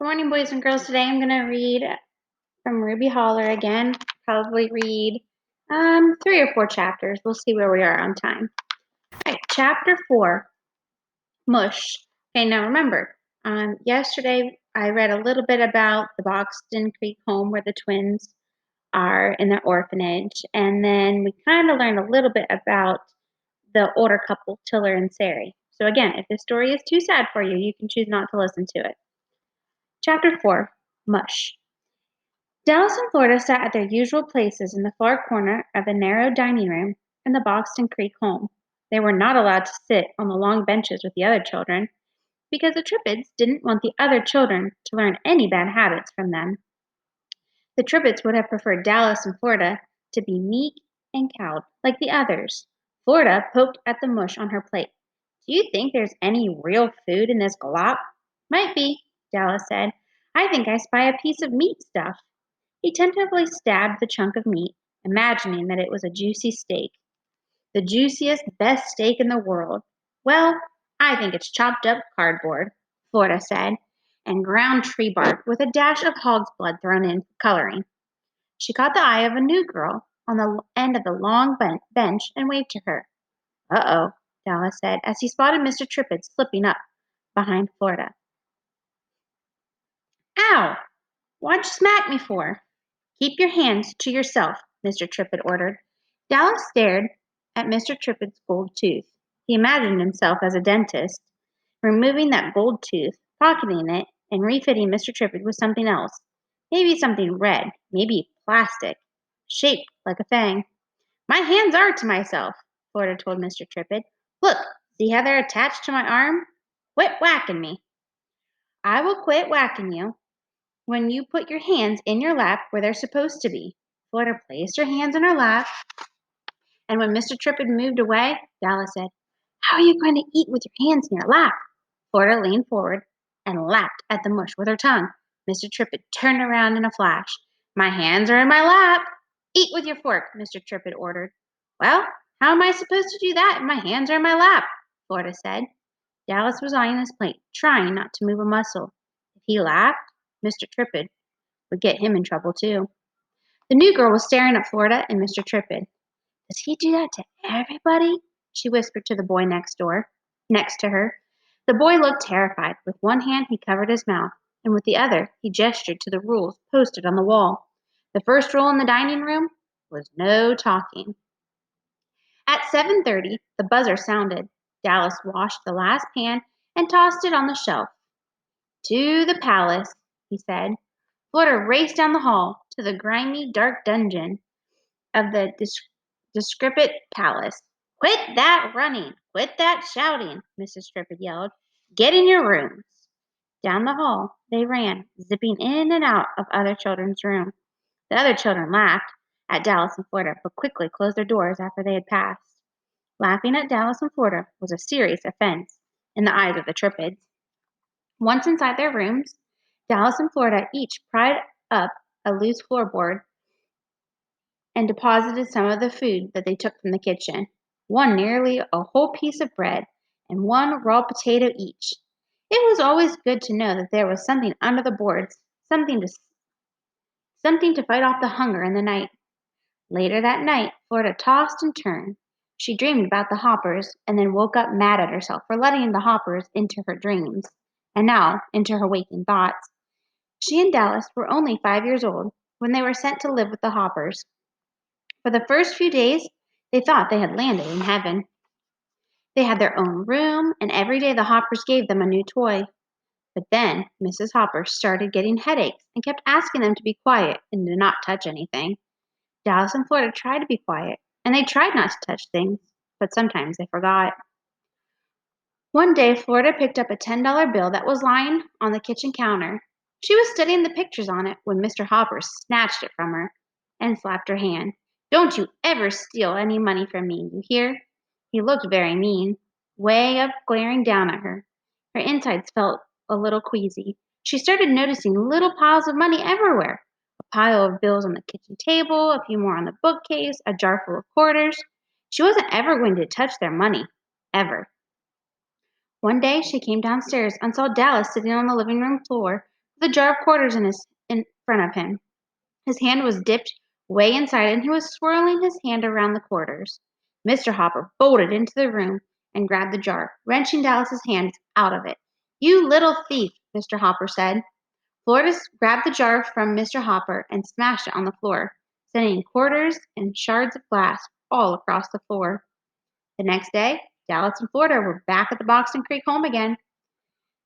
Good morning, boys and girls. Today I'm going to read from Ruby Holler again. Probably read 3 or 4 chapters. We'll see where we are on time. All right, chapter 4, Mush. Okay, now remember, yesterday I read a little bit about the Boxton Creek home where the twins are in the orphanage, and then we kind of learned a little bit about the older couple, Tiller and Sari. So again, if this story is too sad for you, you can choose not to listen to it. Chapter 4, Mush. Dallas and Florida sat at their usual places in the far corner of the narrow dining room in the Boxton Creek home. They were not allowed to sit on the long benches with the other children because the Trippids didn't want the other children to learn any bad habits from them. The Trippids would have preferred Dallas and Florida to be meek and cowed like the others. Florida poked at the mush on her plate. "Do you think there's any real food in this glop?" "Might be," Dallas said. "I think I spy a piece of meat stuff." He tentatively stabbed the chunk of meat, imagining that it was a juicy steak. "The juiciest, best steak in the world." "Well, I think it's chopped up cardboard," Florida said, "and ground tree bark with a dash of hog's blood thrown in for coloring." She caught the eye of a new girl on the end of the long bench and waved to her. "Uh-oh," Dallas said as he spotted Mr. Trippett slipping up behind Florida. "Ow! What'd you smack me for?" "Keep your hands to yourself," Mr. Trippett ordered. Dallas stared at Mr. Trippett's gold tooth. He imagined himself as a dentist, removing that gold tooth, pocketing it, and refitting Mr. Trippett with something else. Maybe something red, maybe plastic, shaped like a fang. "My hands are to myself," Florida told Mr. Trippett. "Look, see how they're attached to my arm? Quit whacking me." "I will quit whacking you when you put your hands in your lap where they're supposed to be." Florida placed her hands in her lap, and when Mr. Trippett moved away, Dallas said, "How are you going to eat with your hands in your lap?" Florida leaned forward and lapped at the mush with her tongue. Mr. Trippett turned around in a flash. "My hands are in my lap." "Eat with your fork," Mr. Trippett ordered. "Well, how am I supposed to do that if my hands are in my lap?" Florida said. Dallas was eyeing his plate, trying not to move a muscle. If he laughed, Mr. Trippett would get him in trouble too. The new girl was staring at Florida and Mr. Trippett. "Does he do that to everybody?" she whispered to the boy next to her. The boy looked terrified. With one hand he covered his mouth, and with the other he gestured to the rules posted on the wall. The first rule in the dining room was no talking. At 7:30, the buzzer sounded. Dallas washed the last pan and tossed it on the shelf. "To the palace," he said. Florida raced down the hall to the grimy, dark dungeon of the discrepant palace. "Quit that running! Quit that shouting!" Mrs. Trippett yelled. "Get in your rooms!" Down the hall they ran, zipping in and out of other children's rooms. The other children laughed at Dallas and Florida, but quickly closed their doors after they had passed. Laughing at Dallas and Florida was a serious offense in the eyes of the Trippids. Once inside their rooms, Dallas and Florida each pried up a loose floorboard and deposited some of the food that they took from the kitchen, one nearly a whole piece of bread and one raw potato each. It was always good to know that there was something under the boards, something to fight off the hunger in the night. Later that night, Florida tossed and turned. She dreamed about the Hoppers and then woke up mad at herself for letting the Hoppers into her dreams, and now into her waking thoughts. She and Dallas were only 5 years old when they were sent to live with the Hoppers. For the first few days, they thought they had landed in heaven. They had their own room, and every day the Hoppers gave them a new toy. But then Mrs. Hopper started getting headaches and kept asking them to be quiet and to not touch anything. Dallas and Florida tried to be quiet, and they tried not to touch things, but sometimes they forgot. One day, Florida picked up a $10 bill that was lying on the kitchen counter. She was studying the pictures on it when Mr. Hopper snatched it from her and slapped her hand. "Don't you ever steal any money from me, you hear?" He looked very mean, way up glaring down at her. Her insides felt a little queasy. She started noticing little piles of money everywhere. A pile of bills on the kitchen table, a few more on the bookcase, a jar full of quarters. She wasn't ever going to touch their money. Ever. One day she came downstairs and saw Dallas sitting on the living room floor with a jar of quarters in front of him. His hand was dipped way inside, and he was swirling his hand around the quarters. Mr. Hopper bolted into the room and grabbed the jar, wrenching Dallas's hands out of it. "You little thief," Mr. Hopper said. Florida grabbed the jar from Mr. Hopper and smashed it on the floor, sending quarters and shards of glass all across the floor. The next day, Dallas and Florida were back at the Boxton Creek home again.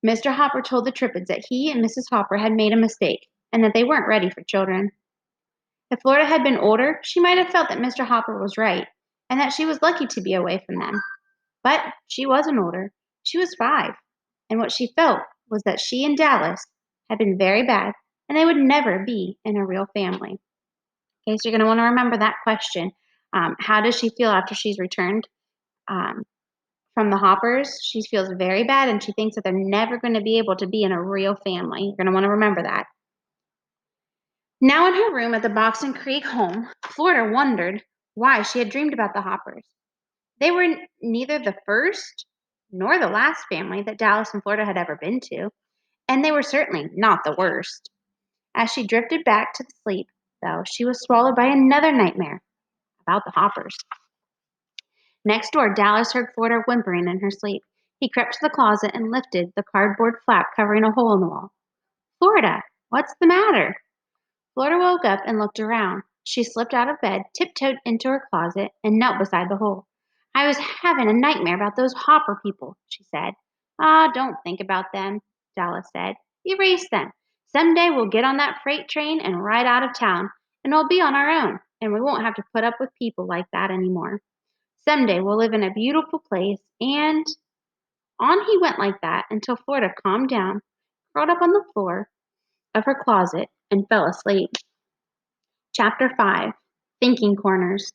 Mr. Hopper told the Trippids that he and Mrs. Hopper had made a mistake and that they weren't ready for children. If Florida had been older, she might have felt that Mr. Hopper was right and that she was lucky to be away from them. But she wasn't older. She was 5. And what she felt was that she and Dallas had been very bad and they would never be in a real family. Okay, so you're going to want to remember that question. How does she feel after she's returned from the Hoppers? She feels very bad and she thinks that they're never going to be able to be in a real family. You're going to want to remember that. Now in her room at the Boxton Creek home, Florida wondered why she had dreamed about the Hoppers. They were neither the first nor the last family that Dallas and Florida had ever been to, and they were certainly not the worst. As she drifted back to sleep, though, she was swallowed by another nightmare about the Hoppers. Next door, Dallas heard Florida whimpering in her sleep. He crept to the closet and lifted the cardboard flap covering a hole in the wall. "Florida, what's the matter?" Florida woke up and looked around. She slipped out of bed, tiptoed into her closet, and knelt beside the hole. "I was having a nightmare about those Hopper people," she said. "Ah, don't think about them," Dallas said. "Erase them. Someday we'll get on that freight train and ride out of town, and we'll be on our own, and we won't have to put up with people like that anymore. Someday we'll live in a beautiful place, and—" On he went like that until Florida calmed down, curled up on the floor of her closet, and fell asleep. Chapter 5. Thinking Corners.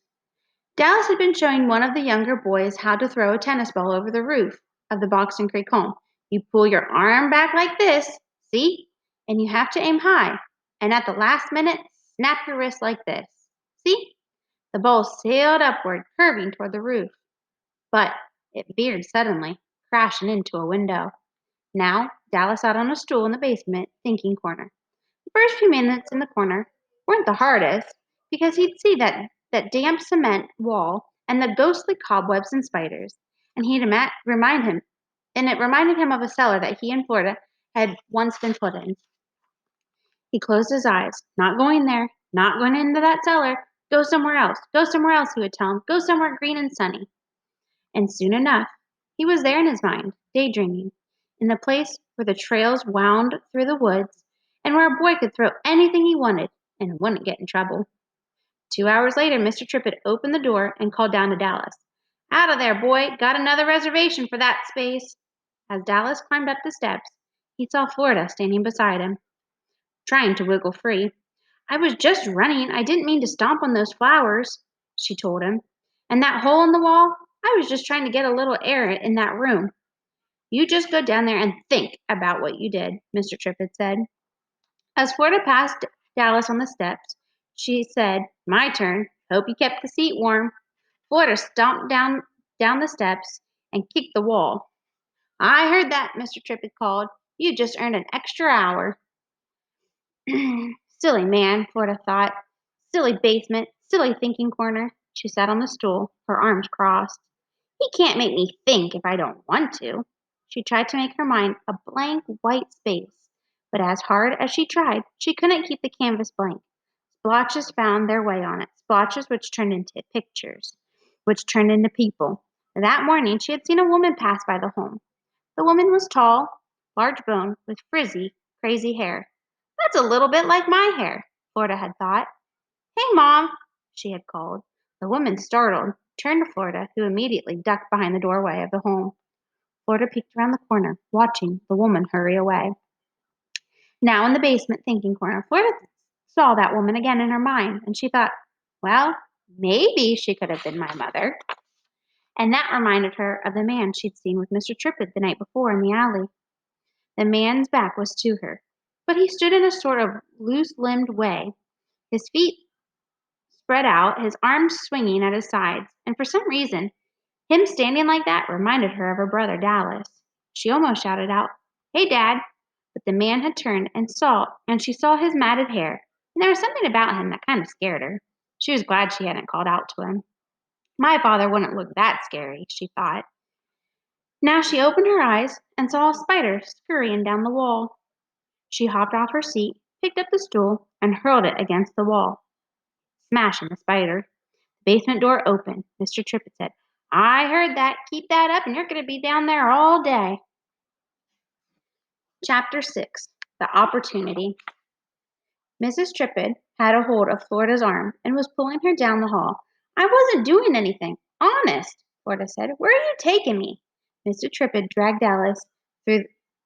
Dallas had been showing one of the younger boys how to throw a tennis ball over the roof of the Boxton Creek home. You pull your arm back like this, see? And you have to aim high. And at the last minute, snap your wrist like this. See? The ball sailed upward, curving toward the roof. But it veered suddenly, crashing into a window. Now, Dallas sat on a stool in the basement, thinking corner. The first few minutes in the corner weren't the hardest, because he'd see that damp cement wall and the ghostly cobwebs and spiders, and it reminded him of a cellar that he and Florida had once been put in. He closed his eyes. "Not going there, not going into that cellar. Go somewhere else, he would tell him. Go somewhere green and sunny." And soon enough, he was there in his mind, daydreaming, in the place where the trails wound through the woods, and where a boy could throw anything he wanted and wouldn't get in trouble. 2 hours later, Mr. Trippett opened the door and called down to Dallas. "Out of there, boy. Got another reservation for that space." As Dallas climbed up the steps, he saw Florida standing beside him, trying to wiggle free. "I was just running. I didn't mean to stomp on those flowers," she told him. "And that hole in the wall, I was just trying to get a little air in that room." "You just go down there and think about what you did," Mr. Trippett said. As Florida passed Dallas on the steps, she said, "My turn. Hope you kept the seat warm." Florida stomped down the steps and kicked the wall. "I heard that," Mr. Trippett called. "You just earned an extra hour." Silly man, Florida thought. Silly basement, silly thinking corner. She sat on the stool, her arms crossed. "He can't make me think if I don't want to." She tried to make her mind a blank white space, but as hard as she tried, she couldn't keep the canvas blank. Splotches found their way on it, splotches which turned into pictures, which turned into people. That morning she had seen a woman pass by the home. The woman was tall, large-boned, with frizzy, crazy hair. "That's a little bit like my hair," Florida had thought. "Hey, Mom," she had called. The woman, startled, turned to Florida, who immediately ducked behind the doorway of the home. Florida peeked around the corner, watching the woman hurry away. Now in the basement thinking corner, Florida saw that woman again in her mind, and she thought, well, maybe she could have been my mother. And that reminded her of the man she'd seen with Mr. Trippett the night before in the alley. The man's back was to her, but he stood in a sort of loose-limbed way, his feet spread out, his arms swinging at his sides, and for some reason, him standing like that reminded her of her brother Dallas. She almost shouted out, "Hey, Dad!" But the man had turned and she saw his matted hair, and there was something about him that kind of scared her. She was glad she hadn't called out to him. My father wouldn't look that scary, she thought. Now she opened her eyes and saw a spider scurrying down the wall. She hopped off her seat, picked up the stool, and hurled it against the wall, smashing the spider. The basement door opened. Mr. Trippett said, "I heard that. Keep that up, and you're going to be down there all day." Chapter 6. The Opportunity. Mrs. Trippett had a hold of Florida's arm and was pulling her down the hall. "I wasn't doing anything. Honest," Florida said. "Where are you taking me?" Mr. Trippett dragged Dallas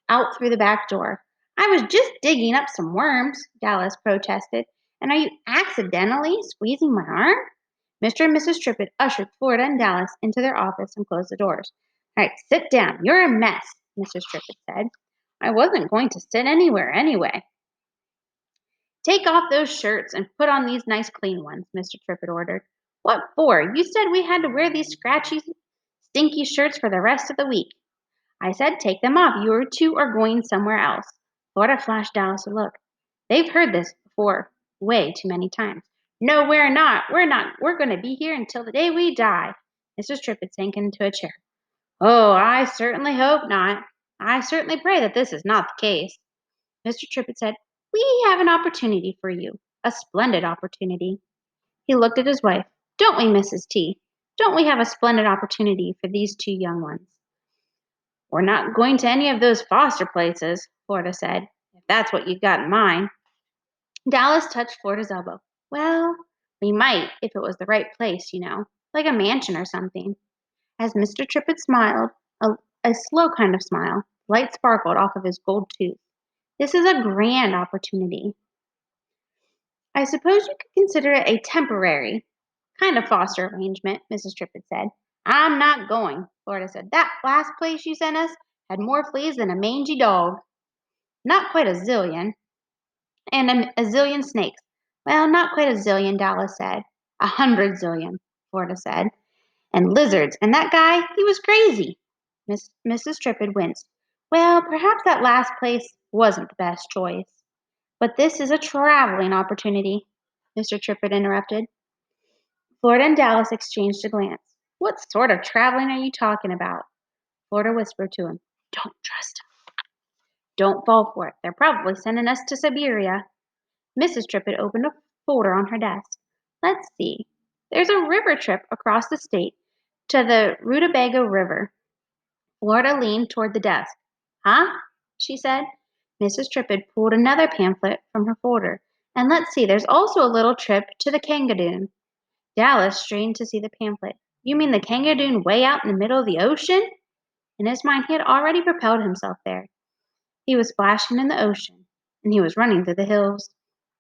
out through the back door. "I was just digging up some worms," Dallas protested. "And are you accidentally squeezing my arm?" Mr. and Mrs. Trippett ushered Florida and Dallas into their office and closed the doors. "All right, sit down. You're a mess," Mrs. Trippett said. "I wasn't going to sit anywhere anyway." "Take off those shirts and put on these nice clean ones," Mr. Trippett ordered. "What for? You said we had to wear these scratchy, stinky shirts for the rest of the week." "I said take them off. You two are going somewhere else." Florida flashed Dallas a look. "They've heard this before way too many times." "No, we're not. We're not. We're going to be here until the day we die." Mrs. Trippett sank into a chair. "Oh, I certainly hope not. I certainly pray that this is not the case." Mr. Trippett said, "We have an opportunity for you, a splendid opportunity." He looked at his wife. "Don't we, Mrs. T? Don't we have a splendid opportunity for these two young ones?" "We're not going to any of those foster places," Florida said, "if that's what you've got in mind." Dallas touched Florida's elbow. "Well, we might if it was the right place, like a mansion or something." As Mr. Trippett smiled, a slow kind of smile, light sparkled off of his gold tooth. "This is a grand opportunity. I suppose you could consider it a temporary kind of foster arrangement," Mrs. Trippett said. "I'm not going," Florida said. "That last place you sent us had more fleas than a mangy dog." "Not quite a zillion." "And a zillion snakes." "Well, not quite a zillion," Dallas said. "100 zillion," Florida said. "And lizards. And that guy, he was crazy." Mrs. Trippett winced. "Well, perhaps that last place wasn't the best choice." "But this is a traveling opportunity," Mr. Trippett interrupted. Florida and Dallas exchanged a glance. "What sort of traveling are you talking about?" Florida whispered to him, "Don't trust him. Don't fall for it. They're probably sending us to Siberia." Mrs. Trippett opened a folder on her desk. "Let's see. There's a river trip across the state to the Rutabaga River." Florida leaned toward the desk. "Huh?" she said. Mrs. Trippett pulled another pamphlet from her folder. "And let's see, there's also a little trip to the Kangadoon." Dallas strained to see the pamphlet. "You mean the Kangadoon way out in the middle of the ocean?" In his mind, he had already propelled himself there. He was splashing in the ocean, and he was running through the hills.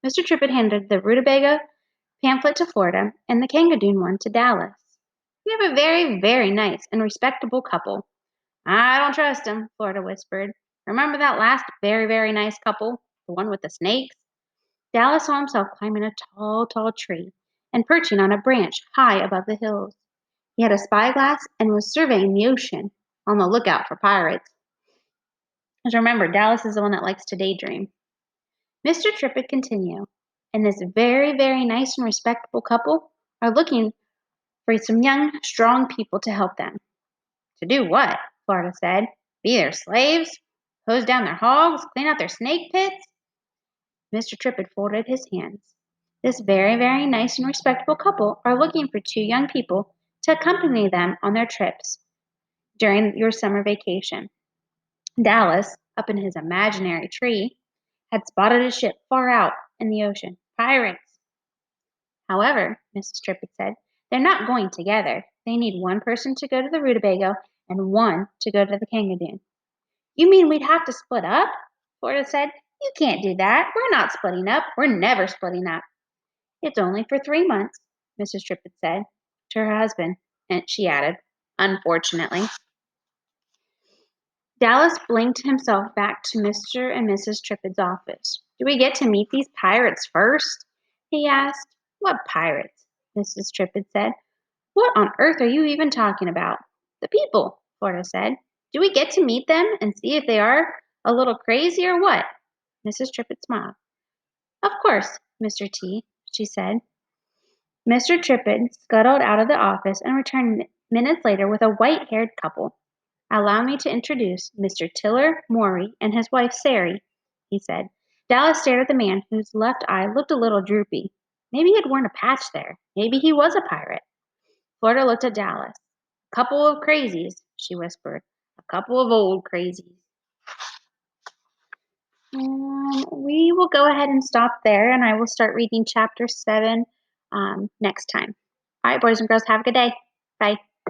Mr. Trippett handed the Rutabaga pamphlet to Florida and the Kangadoon one to Dallas. "We have a very, very nice and respectable couple." "I don't trust him," Florida whispered. "Remember that last very, very nice couple, the one with the snakes?" Dallas saw himself climbing a tall, tall tree and perching on a branch high above the hills. He had a spyglass and was surveying the ocean, on the lookout for pirates. Just remember, Dallas is the one that likes to daydream. Mr. Trippett continued, "And this very, very nice and respectable couple are looking for some young, strong people to help them." "To do what?" Florida said. "Be their slaves? Hose down their hogs? Clean out their snake pits?" Mr. Trippett folded his hands. "This very, very nice and respectable couple are looking for two young people to accompany them on their trips during your summer vacation." Dallas, up in his imaginary tree, had spotted a ship far out in the ocean. "Pirates." "However," Mrs. Trippett said, "they're not going together. They need one person to go to the Rutabaga and one to go to the Kangadoon." "You mean we'd have to split up?" Florida said. "You can't do that. We're not splitting up. We're never splitting up." "It's only for 3 months," Mrs. Trippett said to her husband, and she added, "unfortunately." Dallas blinked himself back to Mr. and Mrs. Trippett's office. "Do we get to meet these pirates first?" he asked. "What pirates?" Mrs. Trippett said. "What on earth are you even talking about?" "The people," Florida said. "Do we get to meet them and see if they are A little crazy or what?" Mrs. Trippett smiled. "Of course, Mr. T," she said. Mr. Trippett scuttled out of the office and returned minutes later with a white-haired couple. "Allow me to introduce Mr. Tiller Morey and his wife Sary," he said. Dallas stared at the man whose left eye looked a little droopy. Maybe he had worn a patch there. Maybe he was a pirate. Florida looked at Dallas. "A couple of crazies," she whispered. "A couple of old crazies." We will go ahead and stop there, and I will start reading chapter 7 next time. All right, boys and girls, have a good day. Bye.